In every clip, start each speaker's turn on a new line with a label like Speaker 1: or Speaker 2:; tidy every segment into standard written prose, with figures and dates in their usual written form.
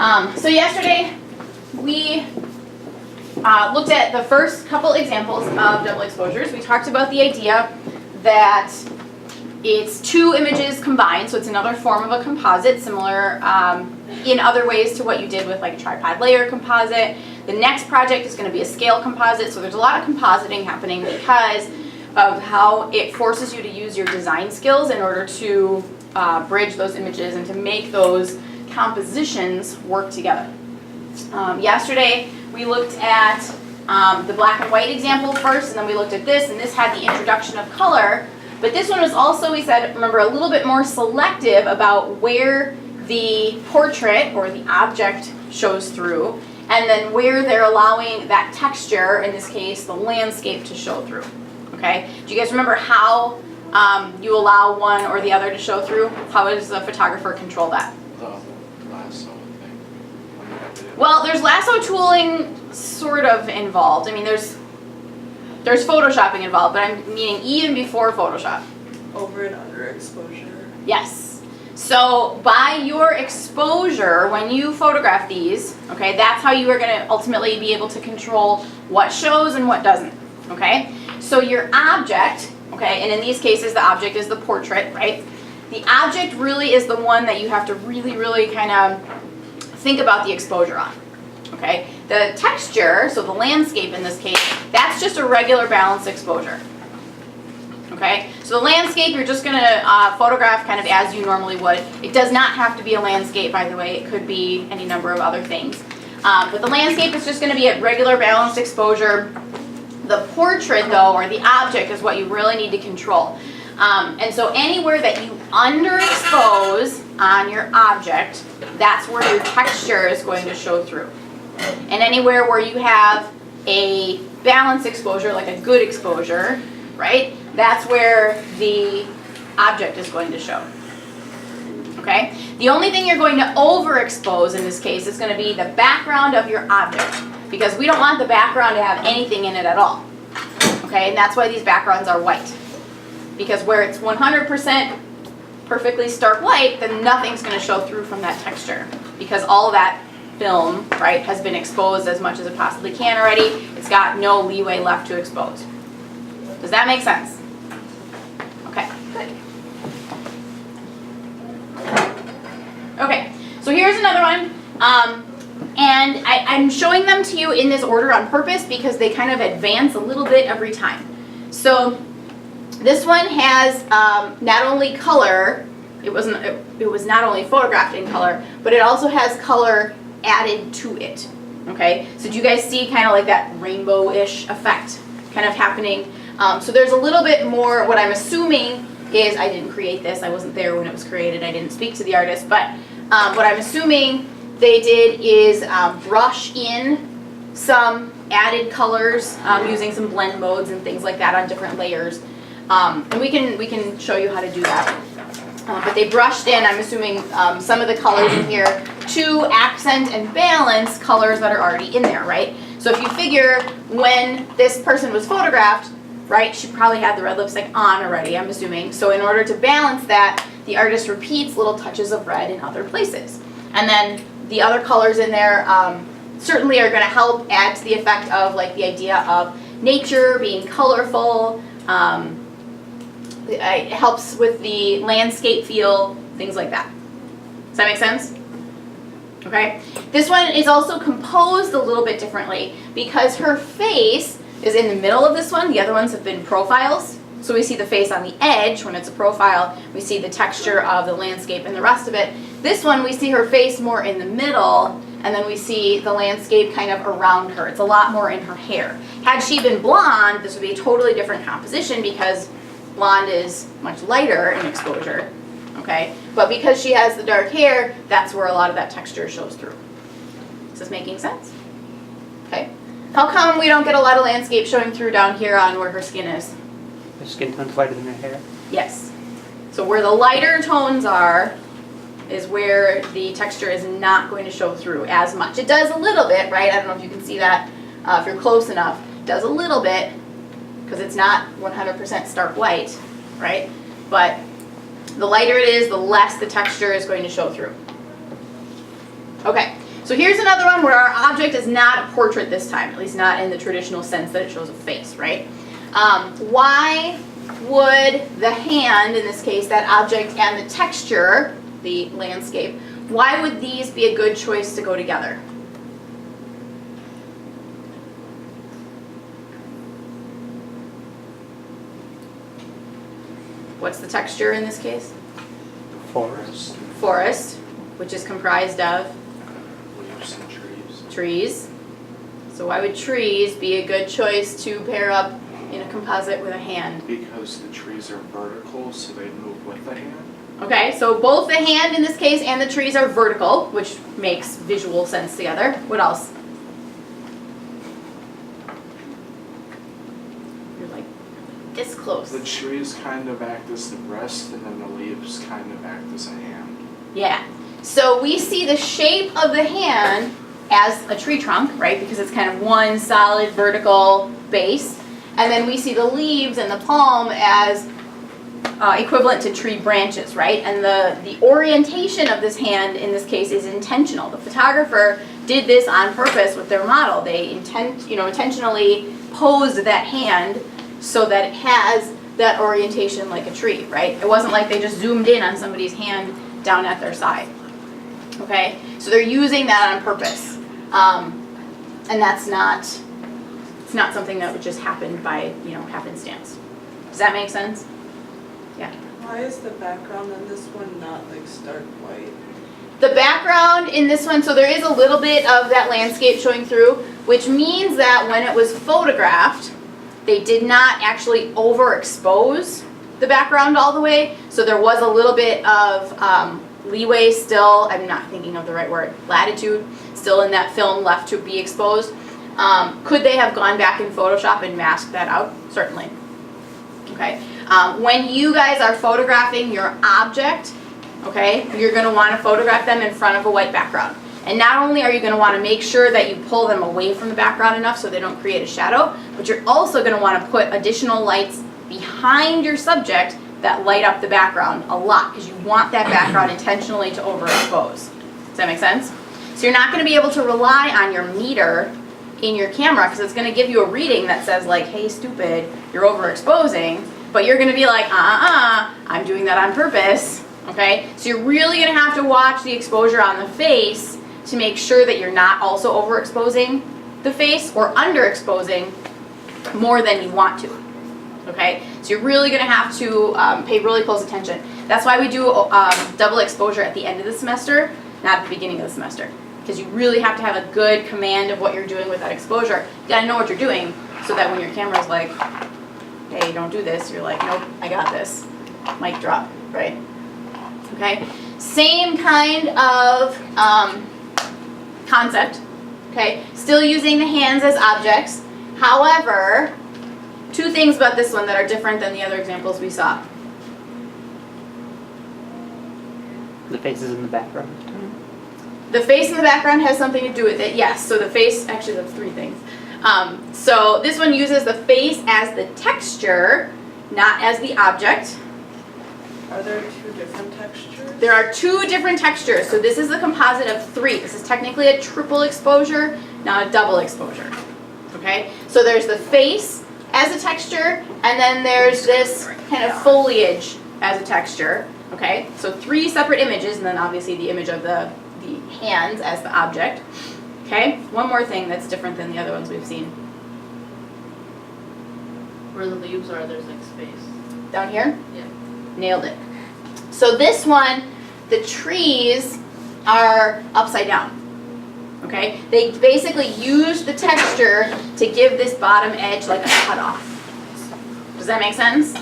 Speaker 1: So yesterday we looked at the first couple examples of double exposures. We talked about the idea that it's two images combined, so it's another form of a composite, similar in other ways to what you did with like tripod layer composite. The next project is going to be a scale composite, so there's a lot of compositing happening because of how it forces you to use your design skills in order to bridge those images and to make those compositions work together. Yesterday we looked at the black and white example first, and then we looked at this, and this had the introduction of color. But this one was also, we said, remember, a little bit more selective about where the portrait or the object shows through, and then where they're allowing that texture, in this case, the landscape, to show through. Okay? Do you guys remember how you allow one or the other to show through? How does the photographer control that?
Speaker 2: Lasso thing.
Speaker 1: Well, there's lasso tooling sort of involved. I mean, there's photoshopping involved, but I'm meaning even before Photoshop.
Speaker 3: Over and under exposure.
Speaker 1: Yes. So by your exposure, when you photograph these, okay, that's how you are going to ultimately be able to control what shows and what doesn't. Okay? So your object, okay, and in these cases the object is the portrait, right? The object really is the one that you have to really, really kind of think about the exposure on. Okay? The texture, so the landscape in this case, that's just a regular balanced exposure. Okay? So the landscape, you're just going to photograph kind of as you normally would. It does not have to be a landscape, by the way. It could be any number of other things. But the landscape is just going to be at regular balanced exposure. The portrait, though, or the object, is what you really need to control. And so anywhere that you underexpose on your object, that's where your texture is going to show through. And anywhere where you have a balanced exposure, like a good exposure, right, that's where the object is going to show. Okay? The only thing you're going to overexpose in this case is going to be the background of your object, because we don't want the background to have anything in it at all. Okay? And that's why these backgrounds are white. Because where it's 100% perfectly stark white, then nothing's going to show through from that texture, because all of that film, right, has been exposed as much as it possibly can already. It's got no leeway left to expose. Does that make sense? Okay, good. Okay, so here's another one. And I'm showing them to you in this order on purpose because they kind of advance a little bit every time. So this one has not only color, it was not only photographed in color, but it also has color added to it. Okay, so do you guys see kind of like that rainbow-ish effect kind of happening? So there's a little bit more. What I'm assuming is, I didn't create this, I wasn't there when it was created, I didn't speak to the artist, but what I'm assuming they did is brush in some added colors using some blend modes and things like that on different layers. And we can show you how to do that. But they brushed in, I'm assuming, some of the colors in here to accent and balance colors that are already in there, right? So if you figure when this person was photographed, right, she probably had the red lipstick on already, I'm assuming. So in order to balance that, the artist repeats little touches of red in other places. And then the other colors in there certainly are going to help add to the effect of like the idea of nature being colorful. It helps with the landscape feel, things like that. Does that make sense? Okay. This one is also composed a little bit differently because her face is in the middle of this one. The other ones have been profiles. So we see the face on the edge when it's a profile. We see the texture of the landscape and the rest of it. This one, we see her face more in the middle, and then we see the landscape kind of around her. It's a lot more in her hair. Had she been blonde, this would be a totally different composition because blonde is much lighter in exposure, okay? But because she has the dark hair, that's where a lot of that texture shows through. Is this making sense? Okay. How come we don't get a lot of landscape showing through down here on where her skin is?
Speaker 4: The skin tone's lighter than her hair?
Speaker 1: Yes. So where the lighter tones are is where the texture is not going to show through as much. It does a little bit, right? I don't know if you can see that if you're close enough. It does a little bit, because it's not 100% stark white, right? But the lighter it is, the less the texture is going to show through. Okay, So here's another one where our object is not a portrait this time, at least not in the traditional sense that it shows a face, right? Why would the hand, in this case, that object, and the texture, the landscape, why would these be a good choice to go together? What's the texture in this case?
Speaker 4: Forest.
Speaker 1: Forest, which is comprised of
Speaker 2: Leaves and trees.
Speaker 1: trees. So why would trees be a good choice to pair up in a composite with a hand?
Speaker 2: Because the trees are vertical, so they move with the hand.
Speaker 1: Okay, so both the hand in this case and the trees are vertical, which makes visual sense together. What else? You're like this close.
Speaker 2: The trees kind of act as the breast, and then the leaves kind of act as a hand.
Speaker 1: Yeah. So we see the shape of the hand as a tree trunk, right? Because it's kind of one solid vertical base. And then we see the leaves and the palm as equivalent to tree branches, right? And the orientation of this hand in this case is intentional. The photographer did this on purpose with their model. They intentionally posed that hand so that it has that orientation like a tree, right? It wasn't like they just zoomed in on somebody's hand down at their side. Okay, so they're using that on purpose, and that's it's not something that would just happen by happenstance. Does that make sense? Yeah.
Speaker 3: Why is the background in this one not like stark white?
Speaker 1: The background in this one, so there is a little bit of that landscape showing through, which means that when it was photographed, they did not actually overexpose the background all the way, so there was a little bit of leeway still, I'm not thinking of the right word, latitude, still in that film left to be exposed. Could they have gone back in Photoshop and masked that out? Certainly. Okay. When you guys are photographing your object, okay, you're going to want to photograph them in front of a white background. And not only are you going to want to make sure that you pull them away from the background enough so they don't create a shadow, but you're also going to want to put additional lights behind your subject that light up the background a lot, because you want that background intentionally to overexpose. Does that make sense? So you're not going to be able to rely on your meter in your camera, because it's going to give you a reading that says like, hey stupid, you're overexposing, but you're going to be like, I'm doing that on purpose. Okay, so you're really going to have to watch the exposure on the face to make sure that you're not also overexposing the face or underexposing more than you want to. Okay, so you're really going to have to pay really close attention. That's why we do double exposure at the end of the semester, not at the beginning of the semester, because you really have to have a good command of what you're doing with that exposure. You got to know what you're doing so that when your camera's like, hey, don't do this, you're like, nope, I got this. Mic drop, right? Okay, same kind of concept. Okay, still using the hands as objects. However, two things about this one that are different than the other examples we saw.
Speaker 4: The face is in the background.
Speaker 1: The face in the background has something to do with it, yes. So the face, actually that's three things. So this one uses the face as the texture, not as the object.
Speaker 3: Are there two different textures?
Speaker 1: There are two different textures. So this is the composite of three. This is technically a triple exposure, not a double exposure. Okay? So there's the face as a texture, and then there's this kind of foliage as a texture. Okay? So three separate images, and then obviously the image of the hands as the object. Okay? One more thing that's different than the other ones we've seen.
Speaker 5: Where the leaves are, there's like space.
Speaker 1: Down here?
Speaker 5: Yeah.
Speaker 1: Nailed it. So this one, the trees are upside down. Okay? They basically use the texture to give this bottom edge like a cutoff. Does that make sense?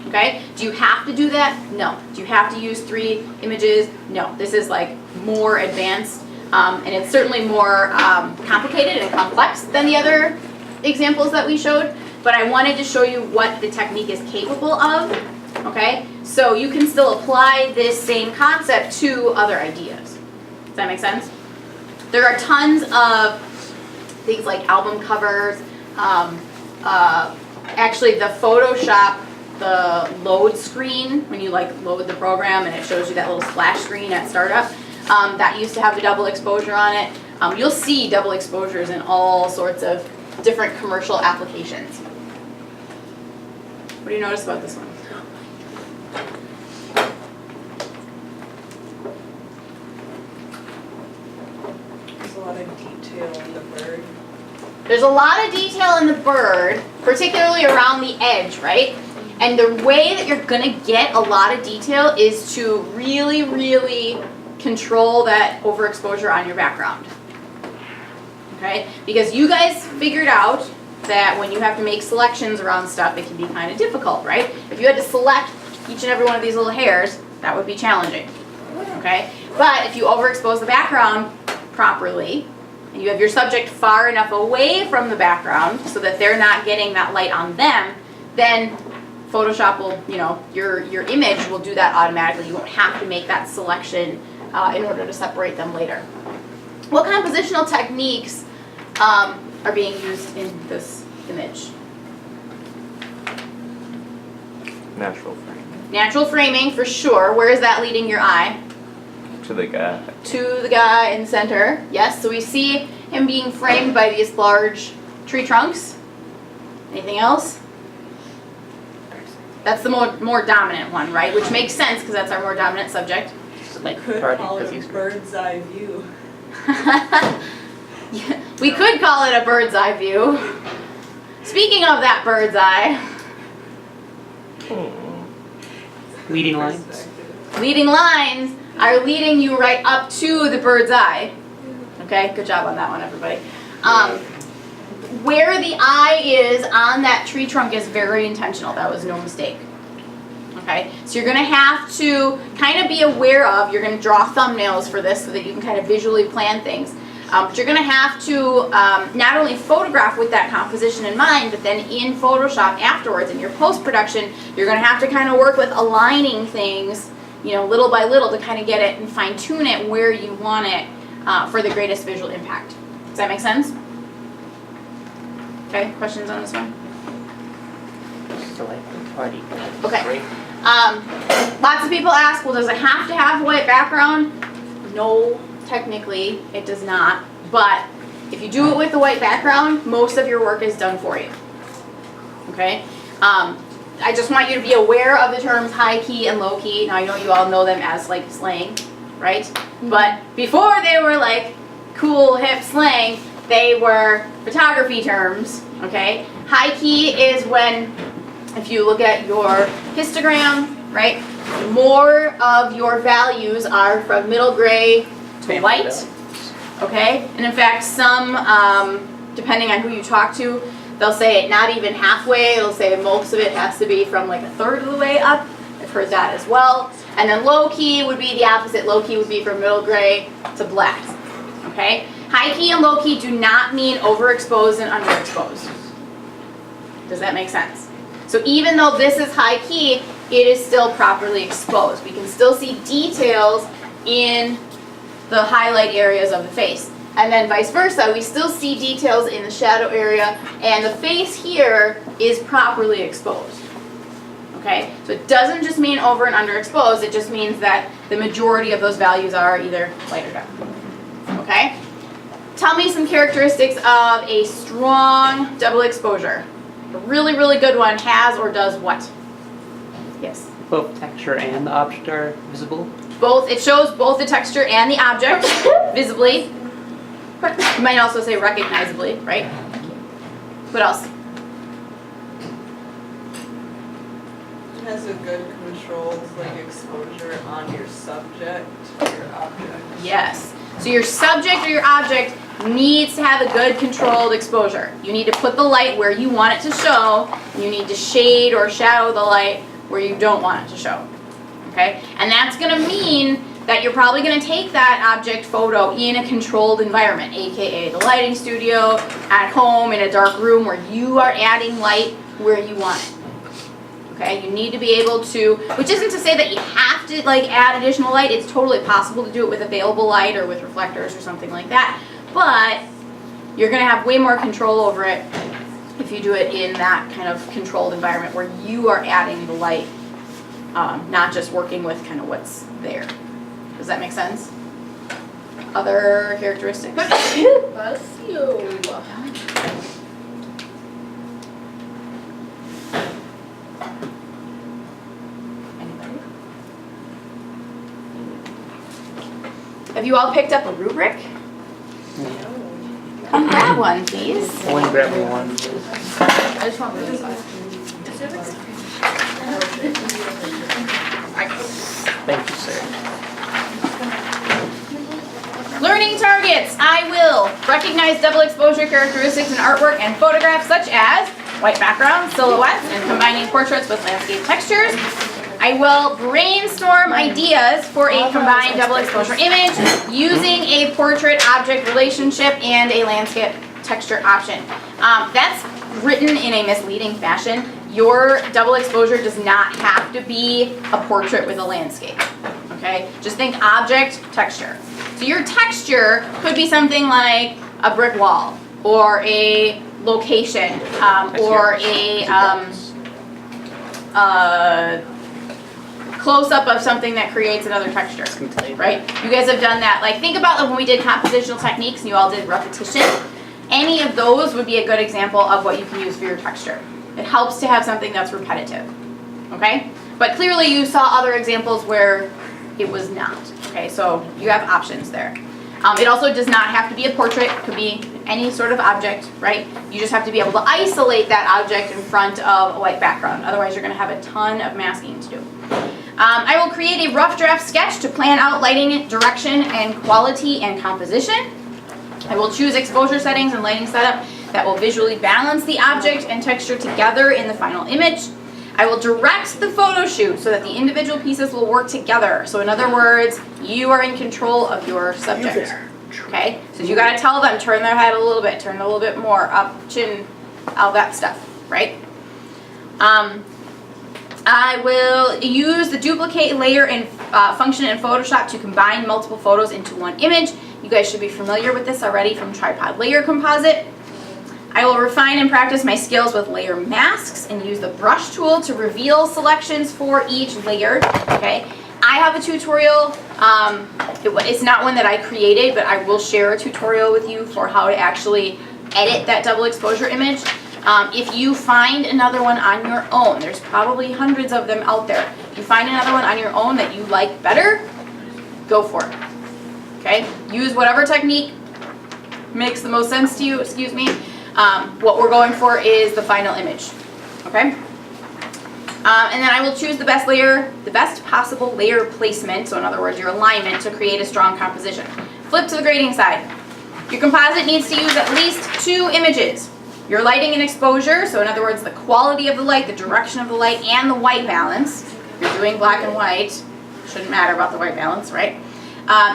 Speaker 1: Okay? Do you have to do that? No. Do you have to use three images? No. This is like more advanced, and it's certainly more complicated and complex than the other examples that we showed, but I wanted to show you what the technique is capable of. Okay? So you can still apply this same concept to other ideas. Does that make sense? There are tons of things like album covers. Actually, the Photoshop, the load screen, when you like load the program and it shows you that little splash screen at startup, that used to have the double exposure on it. You'll see double exposures in all sorts of different commercial applications. What do you notice about this one?
Speaker 3: There's a lot of detail in the bird.
Speaker 1: There's a lot of detail in the bird, particularly around the edge, right? And the way that you're gonna get a lot of detail is to really, really control that overexposure on your background. Okay? Because you guys figured out that when you have to make selections around stuff, it can be kind of difficult, right? If you had to select each and every one of these little hairs, that would be challenging. Okay? But if you overexpose the background properly, and you have your subject far enough away from the background so that they're not getting that light on them, then Photoshop will, your image will do that automatically. You won't have to make that selection in order to separate them later. What compositional techniques are being used in this image?
Speaker 6: Natural framing.
Speaker 1: Natural framing for sure. Where is that leading your eye?
Speaker 6: To the guy.
Speaker 1: To the guy in center. Yes, so we see him being framed by these large tree trunks. Anything else? That's the more dominant one, right? Which makes sense because that's our more dominant subject.
Speaker 4: Like
Speaker 3: Could
Speaker 4: party
Speaker 3: call it
Speaker 4: cookies.
Speaker 3: a bird's eye view.
Speaker 1: Yeah, we could call it a bird's eye view. Speaking of that bird's eye,
Speaker 4: Leading lines.
Speaker 3: Perspective.
Speaker 1: leading lines are leading you right up to the bird's eye. Okay, good job on that one, everybody. Where the eye is on that tree trunk is very intentional. That was no mistake. Okay, so you're gonna have to kind of be aware of, you're gonna draw thumbnails for this so that you can kind of visually plan things. But you're gonna have to not only photograph with that composition in mind, but then in Photoshop afterwards, in your post-production, you're gonna have to kind of work with aligning things, little by little to kind of get it and fine-tune it where you want it for the greatest visual impact. Does that make sense? Okay, questions on this one?
Speaker 4: So like party.
Speaker 1: Okay. Lots of people ask, well, does it have to have a white background? No, technically it does not. But if you do it with the white background, most of your work is done for you. Okay? I just want you to be aware of the terms high key and low key. Now I know you all know them as like slang, right? But before they were like cool, hip slang, they were photography terms, okay? High key is when, if you look at your histogram, right, more of your values are from middle gray to white, okay? And in fact, some, depending on who you talk to, they'll say not even halfway, they'll say most of it has to be from like a third of the way up. I've heard that as well. And then low key would be the opposite. Low key would be from middle gray to black, okay? High key and low key do not mean overexposed and underexposed. Does that make sense? So even though this is high key, it is still properly exposed. We can still see details in the highlight areas of the face. And then vice versa, we still see details in the shadow area, and the face here is properly exposed. Okay? So it doesn't just mean over and underexposed, it just means that the majority of those values are either light or dark. Okay? Tell me some characteristics of a strong double exposure. A really, really good one has or does what? Yes.
Speaker 4: Both texture and the object are visible.
Speaker 1: Both, it shows both the texture and the object visibly. You might also say recognizably, right? What else?
Speaker 3: It has a good controlled exposure on your subject or your object.
Speaker 1: Yes. So your subject or your object needs to have a good controlled exposure. You need to put the light where you want it to show. You need to shade or shadow the light where you don't want it to show. Okay? And that's going to mean that you're probably going to take that object photo in a controlled environment, aka the lighting studio, at home, in a dark room where you are adding light where you want it. Okay, you need to be able to, which isn't to say that you have to add additional light. It's totally possible to do it with available light or with reflectors or something like that. But you're going to have way more control over it if you do it in that kind of controlled environment where you are adding the light, not just working with kind of what's there. Does that make sense? Other characteristics?
Speaker 5: Bless you.
Speaker 1: Anybody? Have you all picked up a rubric? Come grab one, please.
Speaker 4: Only grab one.
Speaker 5: I just want really fast.
Speaker 4: Thank you, sir.
Speaker 1: Learning targets. I will recognize double exposure characteristics in artwork and photographs such as white backgrounds, silhouettes, and combining portraits with landscape textures. I will brainstorm ideas for a combined double exposure image using a portrait object relationship and a landscape texture option. That's written in a misleading fashion. Your double exposure does not have to be a portrait with a landscape. Okay? Just think object, texture. So your texture could be something like a brick wall or a location or a close-up of something that creates another texture, right? You guys have done that. Like, think about when we did compositional techniques and you all did repetition. Any of those would be a good example of what you can use for your texture. It helps to have something that's repetitive, okay? But clearly you saw other examples where it was not, okay? So you have options there. It also does not have to be a portrait. It could be any sort of object, right? You just have to be able to isolate that object in front of a white background. Otherwise, you're going to have a ton of masking to do. I will create a rough draft sketch to plan out lighting, direction, and quality and composition. I will choose exposure settings and lighting setup that will visually balance the object and texture together in the final image. I will direct the photo shoot so that the individual pieces will work together. So in other words, you are in control of your subject. Okay? So you gotta tell them, turn their head a little bit, turn a little bit more, up, chin, all that stuff, right? I will use the duplicate layer and function in Photoshop to combine multiple photos into one image. You guys should be familiar with this already from Tripod Layer Composite. I will refine and practice my skills with layer masks and use the brush tool to reveal selections for each layer, okay? I have a tutorial, it's not one that I created, but I will share a tutorial with you for how to actually edit that double exposure image. If you find another one on your own, there's probably hundreds of them out there. If you find another one on your own that you like better, go for it, okay? Use whatever technique makes the most sense to you, excuse me. What we're going for is the final image, okay? And then I will choose the best layer, the best possible layer placement, so in other words, your alignment, to create a strong composition. Flip to the grading side. Your composite needs to use at least 2 images. Your lighting and exposure, so in other words, the quality of the light, the direction of the light, and the white balance. If you're doing black and white, shouldn't matter about the white balance, right?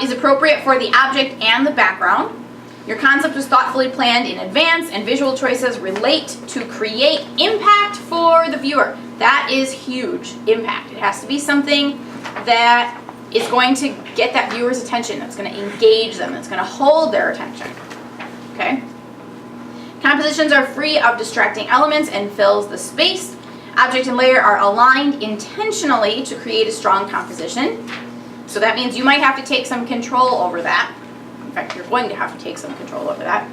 Speaker 1: Is appropriate for the object and the background. Your concept was thoughtfully planned in advance, and visual choices relate to create impact for the viewer. That is huge, impact. It has to be something that is going to get that viewer's attention, that's going to engage them, that's going to hold their attention, okay? Compositions are free of distracting elements and fills the space. Object and layer are aligned intentionally to create a strong composition. So that means you might have to take some control over that. In fact, you're going to have to take some control over that.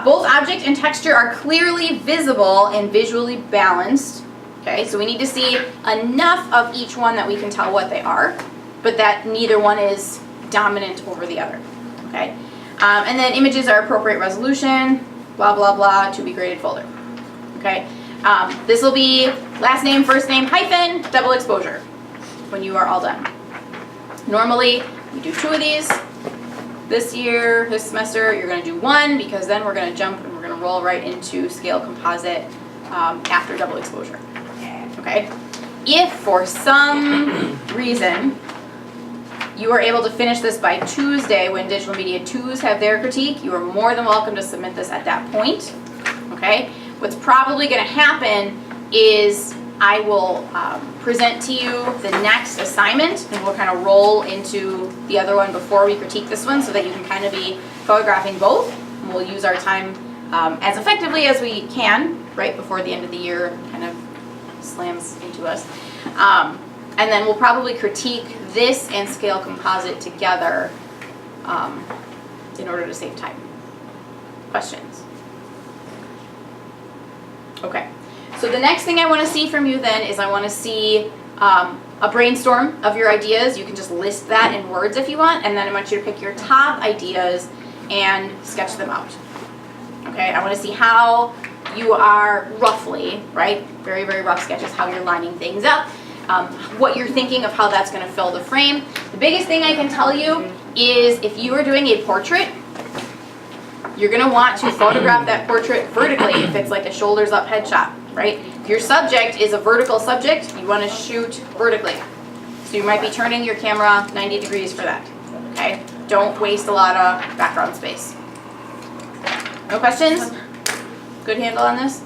Speaker 1: Both object and texture are clearly visible and visually balanced. Okay, so we need to see enough of each one that we can tell what they are, but that neither one is dominant over the other. Okay, and then images are appropriate resolution, blah, blah, blah, to be graded folder. Okay, this will be last name, first name, hyphen, double exposure when you are all done. Normally, we do 2 of these. This year, this semester, you're going to do 1 because then we're going to jump and we're going to roll right into scale composite after double exposure. Okay? If for some reason you are able to finish this by Tuesday when Digital Media 2s have their critique, you are more than welcome to submit this at that point. Okay? What's probably going to happen is I will present to you the next assignment, and we'll kind of roll into the other one before we critique this one so that you can kind of be photographing both. And we'll use our time as effectively as we can right before the end of the year kind of slams into us. And then we'll probably critique this and scale composite together in order to save time. Questions? Okay, so the next thing I want to see from you then is I want to see a brainstorm of your ideas. You can just list that in words if you want, and then I want you to pick your top ideas and sketch them out. Okay, I want to see how you are roughly, right, very, very rough sketches, how you're lining things up, what you're thinking of how that's going to fill the frame. The biggest thing I can tell you is if you are doing a portrait, you're going to want to photograph that portrait vertically if it's like a shoulders up headshot, right? If your subject is a vertical subject, you want to shoot vertically. So you might be turning your camera 90 degrees for that, okay? Don't waste a lot of background space. No questions? Good handle on this?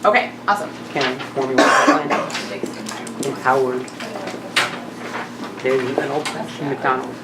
Speaker 1: Okay, awesome.
Speaker 4: Can Formula One plan in Howard, there's an old fashioned McDonald's.